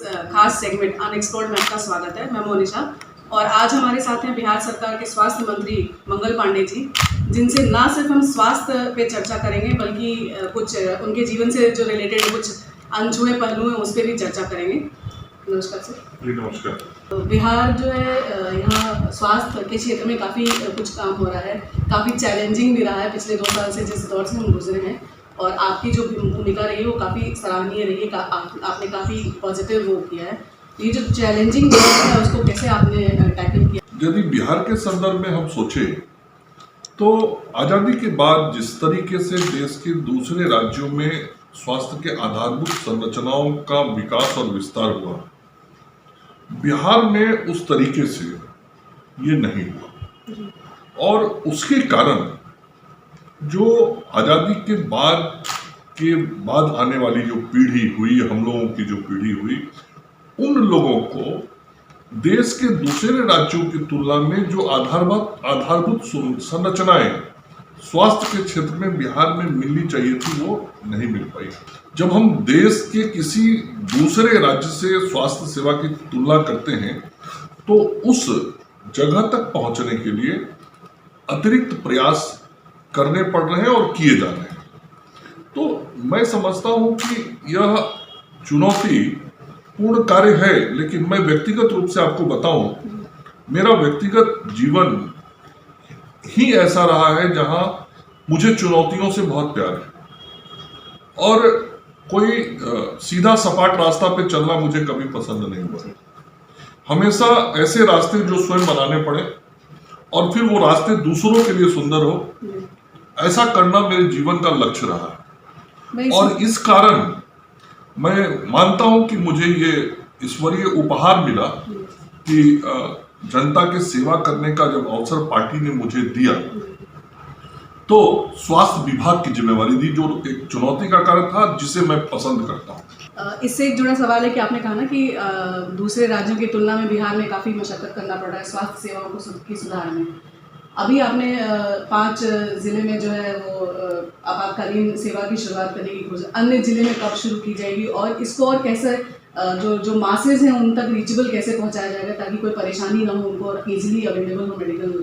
खास segment unexplored map का स्वागत है। मैं मोनिशा और आज हमारे साथ हैं बिहार सरकार के स्वास्थ्य मंत्री मंगल पांडे जी, जिनसे ना सिर्फ हम स्वास्थ्य पे चर्चा करेंगे बल्कि कुछ उनके जीवन से जो रिलेटेड कुछ अनछुए पहलू हैं उस पर भी चर्चा करेंगे। नमस्कार सर। जी नमस्कार। तो बिहार जो है यहाँ स्वास्थ्य के क्षेत्र में काफ़ी कुछ काम हो रहा है, काफ़ी चैलेंजिंग भी रहा है पिछले 2 साल से जिस दौर से हम गुजरे हैं, और आपकी जो भूमिका रही है वो काफ़ी सराहनीय रही है। आपने काफ़ी पॉजिटिव वो किया है। ये जो चैलेंजिंग दौर है उसको कैसे आपने टैकल किया? यदि बिहार के संदर्भ में हम सोचें तो आज़ादी के बाद जिस तरीके से देश के दूसरे राज्यों में स्वास्थ्य के आधारभूत संरचनाओं का विकास और विस्तार हुआ, बिहार में उस तरीके से ये नहीं हुआ। और उसके कारण जो आज़ादी के बाद आने वाली जो पीढ़ी हुई, हम लोगों की जो पीढ़ी हुई, उन लोगों को देश के दूसरे राज्यों की तुलना में जो आधारभूत संरचनाएं स्वास्थ्य के क्षेत्र में बिहार में मिलनी चाहिए थी वो नहीं मिल पाई। जब हम देश के किसी दूसरे राज्य से स्वास्थ्य सेवा की तुलना करते हैं तो उस जगह तक पहुंचने के लिए अतिरिक्त प्रयास करने पड़ रहे हैं और किए जा रहे हैं। तो मैं समझता हूं कि यह चुनौती पूर्ण कार्य है, लेकिन मैं व्यक्तिगत रूप से आपको बताऊं, मेरा व्यक्तिगत जीवन ही ऐसा रहा है जहां मुझे चुनौतियों से बहुत प्यार है और कोई सीधा सपाट रास्ता पे चलना मुझे कभी पसंद नहीं हुआ। हमेशा ऐसे रास्ते जो स्वयं बनाने पड़े और फिर वो रास्ते दूसरों के लिए सुंदर हो, ऐसा करना मेरे जीवन का लक्ष्य रहा। और इस कारण मैं मानता हूं कि मुझे ये ईश्वरीय उपहार मिला कि जनता के सेवा करने का जब अवसर पार्टी ने मुझे दिया तो स्वास्थ्य विभाग की जिम्मेवारी दी, जो एक चुनौती का कार्य था जिसे मैं पसंद करता हूं। इससे एक जुड़ा सवाल है कि आपने कहा ना कि दूसरे राज्यों की तुलना में बिहार में काफ़ी मशक्कत करना पड़ रहा है स्वास्थ्य सेवाओं को सुधार में। अभी आपने 5 जिले में जो है वो आपातकालीन सेवा की शुरुआत करने की कोशिश, अन्य जिले में कब शुरू की जाएगी और इसको और कैसे जो मासेज हैं उन तक रीचेबल कैसे पहुंचाया जाएगा ताकि कोई परेशानी ना हो उनको और इजीली अवेलेबल हो मेडिकल?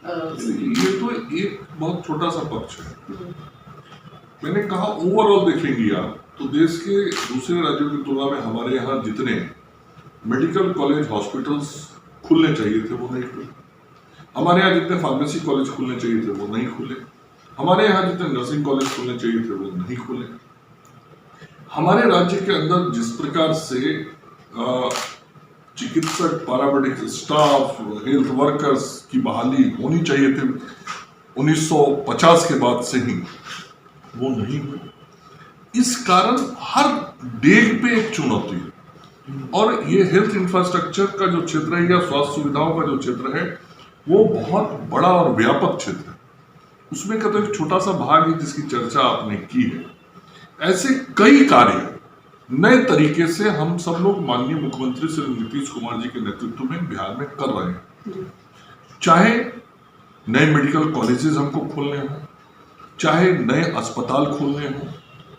ये तो एक बहुत छोटा सा पक्ष है। मैंने कहा ओवरऑल देखेंगे आप तो देश के दूसरे राज्यों की तुलना में हमारे यहाँ जितने मेडिकल कॉलेज हॉस्पिटल्स खुलने चाहिए थे वो नहीं खुले, हमारे यहाँ जितने फार्मेसी कॉलेज खुलने चाहिए थे वो नहीं खुले, हमारे यहाँ जितने नर्सिंग कॉलेज खुलने चाहिए थे वो नहीं खुले। हमारे राज्य के अंदर जिस प्रकार से चिकित्सक, पैरामेडिक स्टाफ, हेल्थ वर्कर्स की बहाली होनी चाहिए थी 1950 के बाद से ही, वो नहीं हुई। इस कारण हर डेग पे एक चुनौती है। और ये हेल्थ इंफ्रास्ट्रक्चर का जो क्षेत्र है या स्वास्थ्य सुविधाओं का जो क्षेत्र है वो बहुत बड़ा और व्यापक क्षेत्र है। उसमें का तो एक छोटा सा भाग है जिसकी चर्चा आपने की है। ऐसे कई कार्य नए तरीके से हम सब लोग माननीय मुख्यमंत्री श्री नीतीश कुमार जी के नेतृत्व में बिहार में कर रहे हैं। चाहे नए मेडिकल कॉलेजेस हमको खोलने हो, चाहे नए अस्पताल खोलने हो,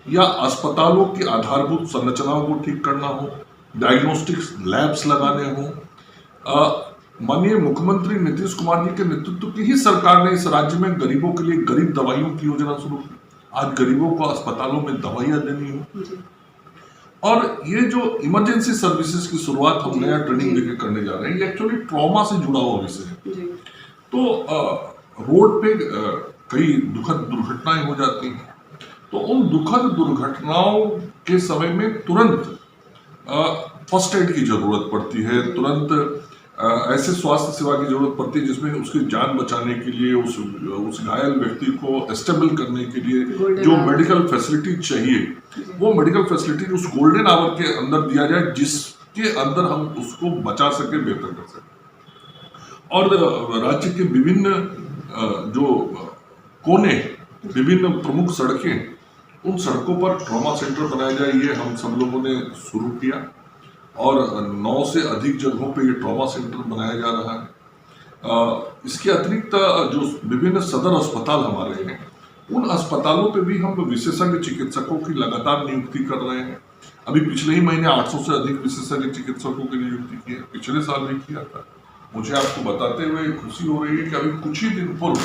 या अस्पतालों की आधारभूत संरचनाओं को ठीक करना हो, डायग्नोस्टिक्स लैब्स लगाने हो। माननीय मुख्यमंत्री नीतीश कुमार जी के नेतृत्व की ही सरकार ने इस राज्य में गरीबों के लिए गरीब दवाइयों की योजना शुरू की। आज गरीबों को अस्पतालों में दवाइयां देनी हो, और ये जो इमरजेंसी सर्विसेज की शुरुआत हम नया ट्रेनिंग देकर करने जा रहे हैं, ये एक्चुअली ट्रॉमा से जुड़ा हुआ विषय है। तो रोड पे कई दुखद दुर्घटनाएं हो जाती हैं, तो उन दुखद दुर्घटनाओं के समय में तुरंत फर्स्ट एड की जरूरत पड़ती है, तुरंत ऐसे स्वास्थ्य सेवा की जरूरत पड़ती है जिसमें उसकी जान बचाने के लिए, उस घायल व्यक्ति को स्टेबल करने के लिए जो मेडिकल फैसिलिटी चाहिए वो मेडिकल फैसिलिटी उस गोल्डन आवर के अंदर दिया जाए जिसके अंदर हम उसको बचा सके, बेहतर कर सके। और राज्य के विभिन्न जो कोने, विभिन्न प्रमुख सड़कें, उन सड़कों पर ट्रॉमा सेंटर बनाया जाए, ये हम सब लोगों ने शुरू किया और 9 से अधिक जगहों पे ये ट्रॉमा सेंटर बनाया जा रहा है। इसके अतिरिक्त जो विभिन्न सदर अस्पताल हमारे हैं, उन अस्पतालों पे भी हम विशेषज्ञ चिकित्सकों की लगातार नियुक्ति कर रहे हैं। अभी पिछले ही महीने 800 से अधिक विशेषज्ञ चिकित्सकों की नियुक्ति की है, पिछले साल भी किया था। मुझे आपको बताते हुए खुशी हो रही है कि अभी कुछ ही दिन पूर्व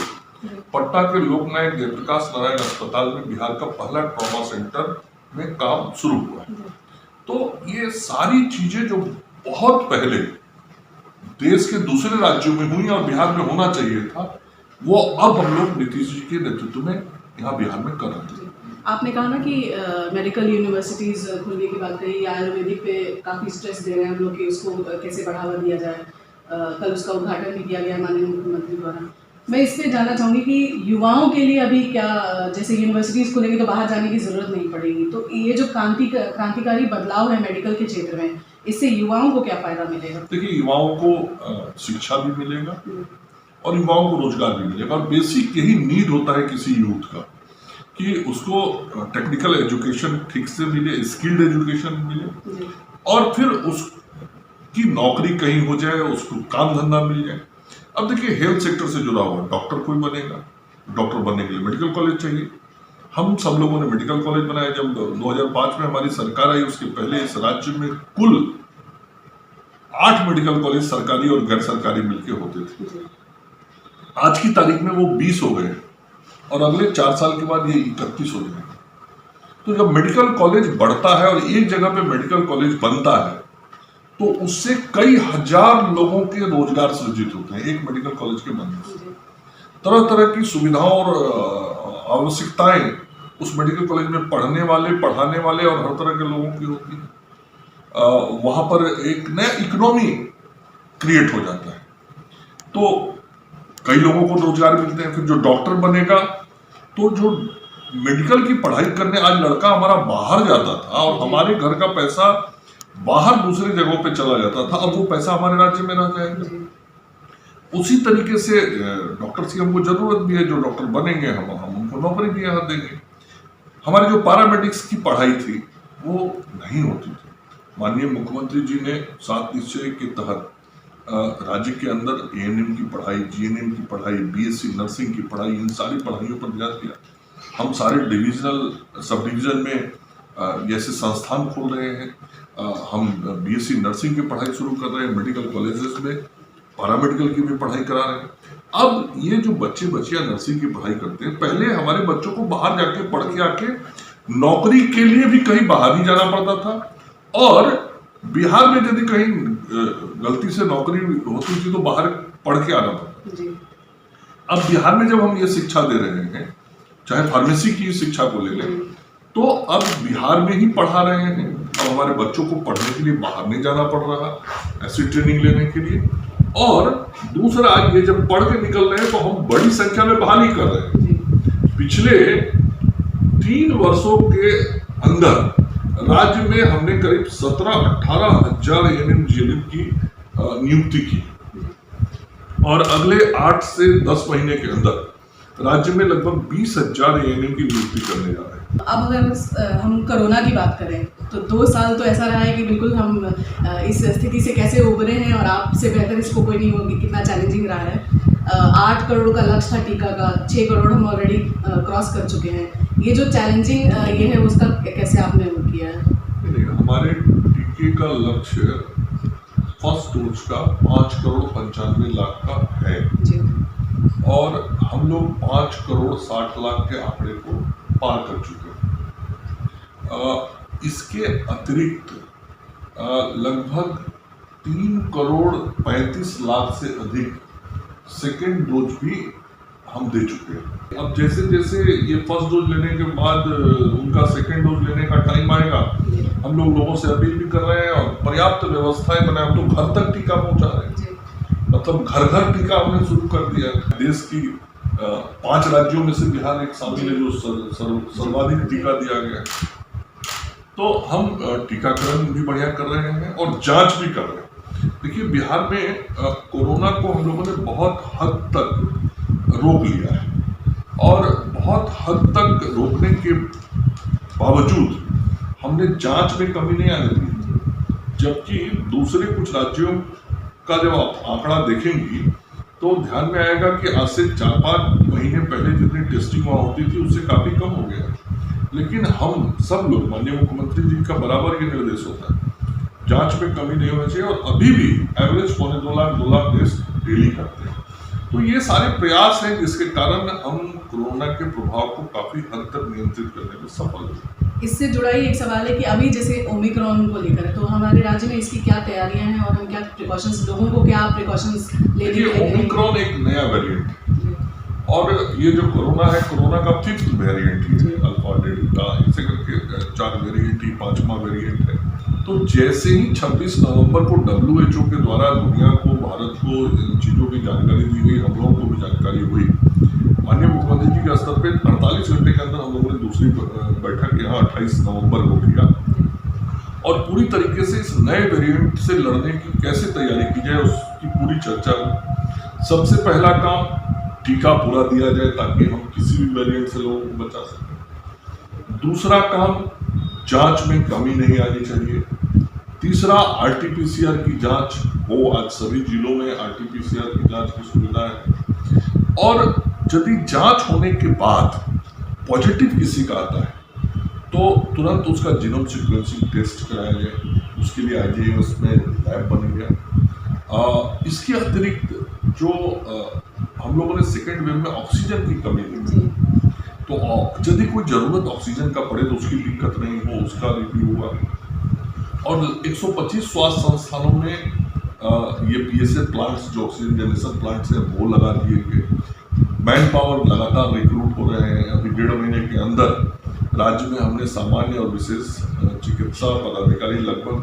पटना के लोकनायक जयप्रकाश नारायण अस्पताल में बिहार का पहला ट्रॉमा सेंटर में काम शुरू हुआ है। तो ये सारी चीजें जो बहुत पहले देश के दूसरे राज्यों में हुई और बिहार में होना चाहिए था, वो अब हम लोग नीतीश जी के नेतृत्व में यहाँ बिहार में कर रहे हैं। आपने कहा ना कि मेडिकल यूनिवर्सिटीज खुलने की बात कही, आयुर्वेदिक पे काफ़ी स्ट्रेस दे रहे हैं हम लोग कि उसको कैसे बढ़ावा दिया जाए। कल उसका उद्घाटन भी किया गया माननीय मुख्यमंत्री द्वारा। मैं इस पे जानना चाहूँगी कि युवाओं के लिए अभी क्या, जैसे यूनिवर्सिटीज़ खुलेंगी तो बाहर जाने की ज़रूरत नहीं पड़ेगी, तो ये जो क्रांतिकारी बदलाव है मेडिकल के क्षेत्र में, इससे युवाओं को क्या फ़ायदा मिलेगा? देखिए, युवाओं को शिक्षा भी मिलेगा और युवाओं को रोजगार भी मिलेगा। और बेसिक यही नीड होता है किसी यूथ का कि उसको टेक्निकल एजुकेशन ठीक से मिले, स्किल्ड एजुकेशन मिले और फिर उसकी नौकरी कहीं हो जाए, उसको काम धंधा मिल जाए। अब देखिए, हेल्थ सेक्टर से जुड़ा हुआ डॉक्टर कोई बनेगा, डॉक्टर बनने के लिए मेडिकल कॉलेज चाहिए। हम सब लोगों ने मेडिकल कॉलेज बनाया। जब 2005 में हमारी सरकार आई, उसके पहले इस राज्य में कुल 8 मेडिकल कॉलेज सरकारी और गैर सरकारी मिलके होते थे। आज की तारीख में वो 20 हो गए और अगले 4 साल के बाद ये 31 हो जाएंगे। तो जब मेडिकल कॉलेज बढ़ता है और एक जगह पे मेडिकल कॉलेज बनता है तो उससे कई हजार लोगों के रोजगार सृजित होते हैं एक मेडिकल कॉलेज के बनने से। तरह तरह की सुविधाओं और आवश्यकताएं उस मेडिकल कॉलेज में पढ़ने वाले, पढ़ाने वाले और हर तरह के लोगों की होती है। वहां पर एक नया इकोनॉमी क्रिएट हो जाता है, तो कई लोगों को रोजगार मिलते हैं। फिर जो डॉक्टर बनेगा, तो जो मेडिकल की पढ़ाई करने, आज लड़का हमारा बाहर जाता था और हमारे घर का पैसा बाहर दूसरे जगहों पे चला जाता था, अब वो पैसा हमारे राज्य में रह जाएगा। उसी तरीके से डॉक्टर्स की हमको जरूरत भी है। जो डॉक्टर बनेंगे हम उनको नौकरी भी यहाँ देंगे। हमारी जो पैरामेडिक्स की पढ़ाई थी वो नहीं होती थी। माननीय मुख्यमंत्री जी ने 7 निश्चय के तहत राज्य के अंदर ANM की पढ़ाई, GNM की पढ़ाई, BSc नर्सिंग की पढ़ाई, इन सारी पढ़ाइयों पर ध्यान दिया। हम सारे डिविजनल सब डिवीजन में जैसे संस्थान खोल रहे हैं। हम BSc नर्सिंग की पढ़ाई शुरू कर रहे हैं, मेडिकल कॉलेजेस में पैरामेडिकल की भी पढ़ाई करा रहे हैं। अब ये जो बच्चे बच्चियां नर्सिंग की पढ़ाई करते हैं, पहले हमारे बच्चों को बाहर जाके पढ़ के आके नौकरी के लिए भी कहीं बाहर ही जाना पड़ता था और बिहार में यदि कहीं गलती से नौकरी होती थी तो बाहर पढ़ के आना पड़ता। अब बिहार में जब हम ये शिक्षा दे रहे हैं, चाहे फार्मेसी की शिक्षा को ले लें, तो अब बिहार में ही पढ़ा रहे हैं। अब हमारे बच्चों को पढ़ने के लिए बाहर नहीं जाना पड़ रहा, ऐसी ट्रेनिंग लेने के लिए। और दूसरा, ये जब पढ़ के निकल रहे हैं तो हम बड़ी संख्या में बहाली कर रहे हैं। पिछले 3 वर्षों के अंदर राज्य में हमने करीब 17-18 हजार ANM GNM की नियुक्ति की और अगले 8 से 10 महीने के अंदर राज्य में लगभग 20,000 ANM की नियुक्ति करने जा रहे हैं। अब अगर हम कोरोना की बात करें तो 2 साल तो ऐसा रहा है कि बिल्कुल हम इस स्थिति से कैसे उभरे हैं और आपसे बेहतर इसको कोई नहीं होगी, कितना चैलेंजिंग रहा है। 8 करोड़ का लक्ष्य था टीका का, 6 करोड़ हम ऑलरेडी क्रॉस कर चुके हैं। ये जो चैलेंजिंग ये है उसका कैसे आपने वो किया है? हमारे टीके का लक्ष्य फर्स्ट डोज का 5 करोड़ 95 लाख का है जी। और हम लोग 5 करोड़ 60 लाख के आंकड़े को पार कर चुके हैं। इसके अतिरिक्त लगभग 3 करोड़ 35 लाख से अधिक सेकेंड डोज भी हम दे चुके हैं। अब जैसे जैसे ये फर्स्ट डोज लेने के बाद उनका सेकेंड डोज लेने का टाइम आएगा, हम लोग लोगों से अपील भी कर रहे हैं और पर्याप्त व्यवस्थाएं बनाए। हम तो घर तक टीका पहुंचा रहे हैं, मतलब घर घर टीका हमने शुरू कर दिया। देश की 5 राज्यों में से बिहार एक शामिल है जो सर्वाधिक टीका दिया गया है। तो हम टीकाकरण भी बढ़िया कर रहे हैं और जांच भी कर रहे हैं। देखिए, बिहार में कोरोना को हम लोगों ने बहुत हद तक रोक लिया है और बहुत हद तक रोकने के बावजूद हमने जांच में कमी नहीं आने दी। जबकि दूसरे कुछ राज्यों का जब आप आंकड़ा देखेंगी तो ध्यान में आएगा कि आज से 4-5 महीने पहले जितनी टेस्टिंग वहाँ होती थी उससे काफ़ी कम हो गया। लेकिन हम सब लोग, माननीय मुख्यमंत्री जी का बराबर ये निर्देश होता है, जांच में कमी नहीं होनी चाहिए, और अभी भी एवरेज 2 लाख टेस्ट डेली करते हैं। तो ये सारे प्रयास हैं जिसके कारण हम कोरोना के प्रभाव को काफी हद तक नियंत्रित करने में सफल हुए। इससे जुड़ा ही एक सवाल है कि अभी जैसे ओमिक्रॉन को लेकर है, तो हमारे राज्य में इसकी क्या तैयारियां हैं और हम क्या प्रिकॉशंस, लोगों को क्या प्रिकॉशंस लेने के लिए? ओमिक्रॉन एक नया वेरिएंट है, और ये जो कोरोना है, कोरोना का 5th वेरिएंट ही है, अल्फा डेल्टा ऐसे करके 4 वेरिएंट ही 5वां वेरिएंट है। तो जैसे ही 26 नवंबर को WHO के द्वारा दुनिया को, भारत को इन चीज़ों की जानकारी दी गई, हम लोगों को भी जानकारी हुई, माननीय मुख्यमंत्री जी के स्तर पे 48 घंटे के अंदर हम लोगों ने दूसरी बैठक यहाँ 28 नवंबर को किया, और पूरी तरीके से इस नए वेरिएंट से लड़ने की कैसे तैयारी की जाए उसकी पूरी चर्चा हुई। सबसे पहला काम, टीका पूरा दिया जाए ताकि हम किसी भी वेरिएंट से लोगों को बचा सकें। दूसरा काम, जांच में कमी नहीं आनी चाहिए। तीसरा, RT-PCR की जांच हो, आज सभी जिलों में RT-PCR की जांच की सुविधा है, और यदि जांच होने के बाद पॉजिटिव किसी का आता है तो तुरंत उसका जीनोम सीक्वेंसिंग टेस्ट कराया जाए, उसके लिए IGIMS में लैब बन गया। इसके अतिरिक्त जो हम लोगों ने सेकेंड वेव में ऑक्सीजन की कमी देखी, तो यदि कोई जरूरत ऑक्सीजन का पड़े तो उसकी दिक्कत नहीं हो, उसका रिव्यू हुआ, और 125 स्वास्थ्य संस्थानों में ये PSA प्लांट्स, जो ऑक्सीजन जनरेशन प्लांट्स हैं, वो लगा दिए गए। मैन पावर लगातार रिक्रूट हो रहे हैं। अभी 1.5 महीने के अंदर राज्य में हमने सामान्य और विशेष चिकित्सा पदाधिकारी लगभग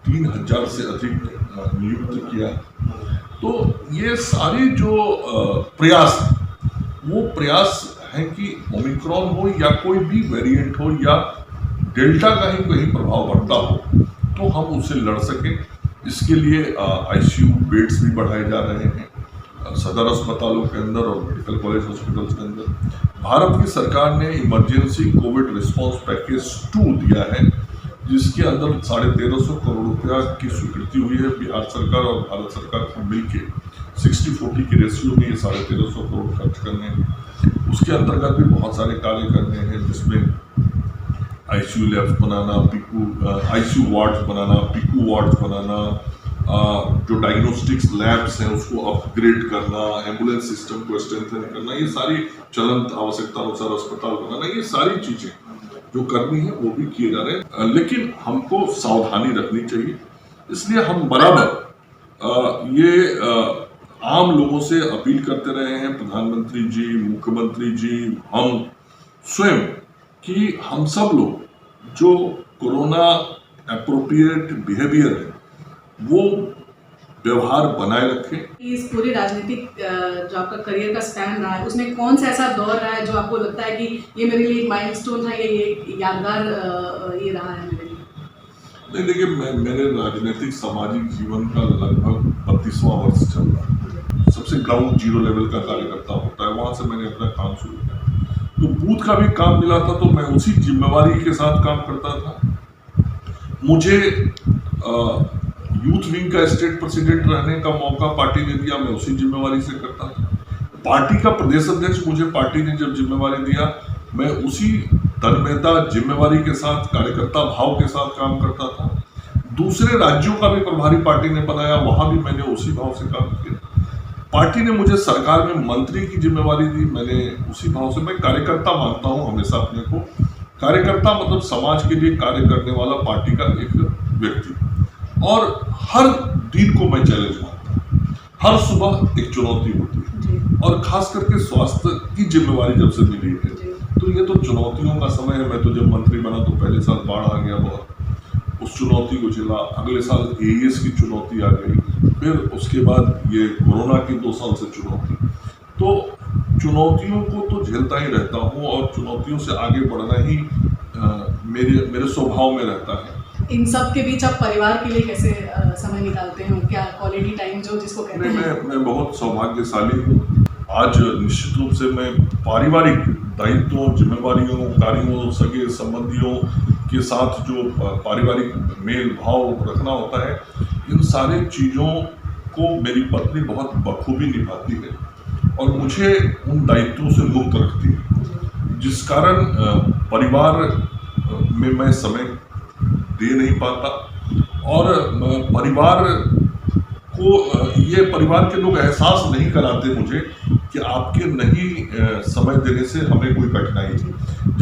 3000 से अधिक नियुक्त किया। तो ये सारे जो प्रयास, वो प्रयास हैं कि ओमिक्रॉन हो या कोई भी वेरिएंट हो या डेल्टा का ही कहीं प्रभाव बढ़ता हो, तो हम उससे लड़ सकें। इसके लिए ICU बेड्स भी बढ़ाए जा रहे हैं सदर अस्पतालों के अंदर और मेडिकल कॉलेज हॉस्पिटल्स के अंदर। भारत की सरकार ने इमरजेंसी कोविड रिस्पांस पैकेज 2 दिया है, जिसके अंदर 1350 करोड़ रुपया की स्वीकृति हुई है। बिहार सरकार और भारत सरकार को मिलकर 60-40 की रेशियो में ये 1350 करोड़ खर्च करने हैं। उसके अंतर्गत भी बहुत सारे कार्य करने हैं, जिसमें ICU लैब्स बनाना, ICU वार्ड्स बनाना, PICU वार्ड्स बनाना, जो डायग्नोस्टिक्स लैब्स हैं उसको अपग्रेड करना, एम्बुलेंस सिस्टम को स्ट्रेंथन करना, ये सारी चलंत आवश्यकता अनुसार अस्पताल बनाना, ये सारी चीजें जो करनी है वो भी किए जा रहे हैं। लेकिन हमको सावधानी रखनी चाहिए, इसलिए हम बराबर ये आम लोगों से अपील करते रहे हैं, प्रधानमंत्री जी, मुख्यमंत्री जी, हम स्वयं, कि हम सब लोग जो कोरोना एप्रोप्रिएट बिहेवियर है वो व्यवहार बनाए रखें। इस पूरी राजनीतिक जो आपका करियर का स्पैन रहा है, उसमें कौन सा ऐसा दौर रहा है जो आपको लगता है कि ये मेरे लिए एक माइलस्टोन था, ये यादगार ये रहा है मेरे लिए? नहीं, देखिए, मेरे राजनीतिक सामाजिक जीवन का लगभग 32वां वर्ष चल रहा है। सबसे ग्राउंड जीरो लेवल का कार्यकर्ता होता है, वहां से मैंने अपना काम शुरू किया। तो बूथ का भी काम मिला था तो मैं उसी जिम्मेवारी के साथ काम करता था। मुझे यूथ विंग का स्टेट प्रेसिडेंट रहने का मौका पार्टी ने दिया, मैं उसी जिम्मेवारी से करता था। पार्टी का प्रदेश अध्यक्ष मुझे पार्टी ने जब जिम्मेवारी दिया, मैं उसी तन्मयता, जिम्मेवारी के साथ, कार्यकर्ता भाव के साथ काम करता था। दूसरे राज्यों का भी प्रभारी पार्टी ने बनाया, वहां भी मैंने उसी भाव से काम किया। पार्टी ने मुझे सरकार में मंत्री की जिम्मेवारी दी, मैंने उसी भाव से, मैं कार्यकर्ता मानता हूं हमेशा अपने को। कार्यकर्ता मतलब समाज के लिए कार्य करने वाला पार्टी का एक व्यक्ति, और हर दिन को मैं चैलेंज मानता हूँ। हर सुबह एक चुनौती होती है, और खास करके स्वास्थ्य की जिम्मेवारी जब से मिली है तो ये तो चुनौतियों का समय है। मैं तो जब मंत्री बना तो पहले साल बाढ़ आ गया बहुत, उस चुनौती को झेला। अगले साल AES की चुनौती आ गई, फिर उसके बाद ये कोरोना की 2 साल से चुनौती। तो चुनौतियों को तो झेलता ही रहता हूँ, और चुनौतियों से आगे बढ़ना ही मेरे स्वभाव में रहता है। इन सब के बीच आप परिवार के लिए कैसे समय निकालते हैं? क्या क्वालिटी टाइम जो जिसको कहते हैं? मैं बहुत सौभाग्यशाली हूँ। आज निश्चित रूप से मैं पारिवारिक दायित्वों, जिम्मेवारियों, कार्यों, सगे संबंधियों के साथ जो पारिवारिक मेल भाव रखना होता है, इन सारे चीज़ों को मेरी पत्नी बहुत बखूबी निभाती है और मुझे उन दायित्वों से मुक्त रखती है, जिस कारण परिवार में मैं समय दे नहीं पाता और परिवार को ये परिवार के लोग एहसास नहीं कराते मुझे कि आपके नहीं समय देने से हमें कोई कठिनाई है।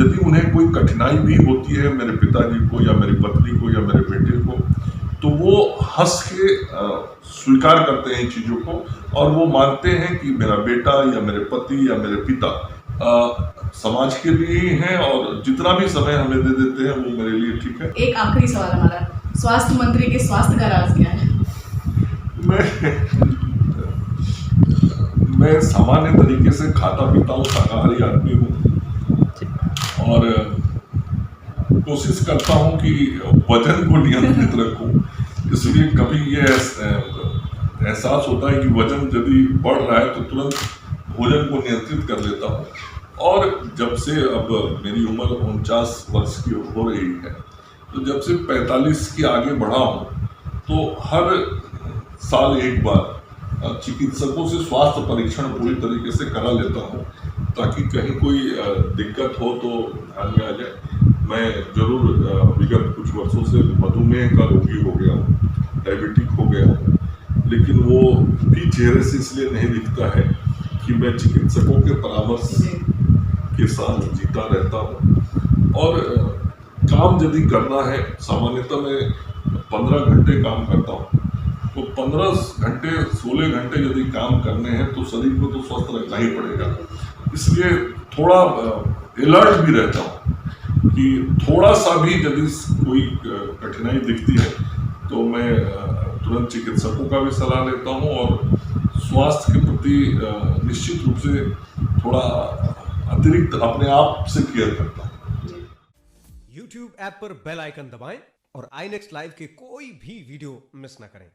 यदि उन्हें कोई कठिनाई भी होती है मेरे पिताजी को या मेरी पत्नी को या मेरे बेटे को, तो वो हंस के स्वीकार करते हैं इन चीज़ों को और वो मानते हैं कि मेरा बेटा या मेरे पति या मेरे पिता समाज के लिए ही हैं और जितना भी समय हमें दे देते हैं वो मेरे लिए ठीक है। एक आखिरी सवाल हमारा, स्वास्थ्य मंत्री के स्वास्थ्य का राज क्या है? मैं सामान्य तरीके से खाता पीता हूँ, शाकाहारी आदमी हूँ और कोशिश करता हूँ कि वजन को नियंत्रित रखूँ। इसलिए कभी ये एहसास होता है कि वजन यदि बढ़ रहा है तो तुरंत भोजन को नियंत्रित कर लेता हूँ। और जब से अब मेरी उम्र 49 वर्ष की हो रही है, तो जब से 45 के आगे बढ़ा हूँ तो हर साल एक बार चिकित्सकों से स्वास्थ्य परीक्षण पूरी तरीके से करा लेता हूँ ताकि कहीं कोई दिक्कत हो तो ध्यान में आ जाए। मैं जरूर विगत कुछ वर्षों से मधुमेह का रोगी हो गया हूँ, डायबिटिक हो गया हूँ, लेकिन वो भी चेहरे से इसलिए नहीं दिखता है कि मैं चिकित्सकों के परामर्श के साथ जीता रहता हूँ। और काम यदि करना है, सामान्यतः मैं 15 घंटे काम करता हूँ, तो 15 घंटे 16 घंटे यदि काम करने हैं तो शरीर को तो स्वस्थ रखना ही पड़ेगा। इसलिए थोड़ा अलर्ट भी रहता हूँ कि थोड़ा सा भी यदि कोई कठिनाई दिखती है तो मैं तुरंत चिकित्सकों का भी सलाह लेता हूँ और स्वास्थ्य के प्रति निश्चित रूप से थोड़ा अतिरिक्त अपने आप से केयर करता हूँ। YouTube ऐप पर बेल आइकन दबाएं और iNext लाइव के कोई भी वीडियो मिस ना करें।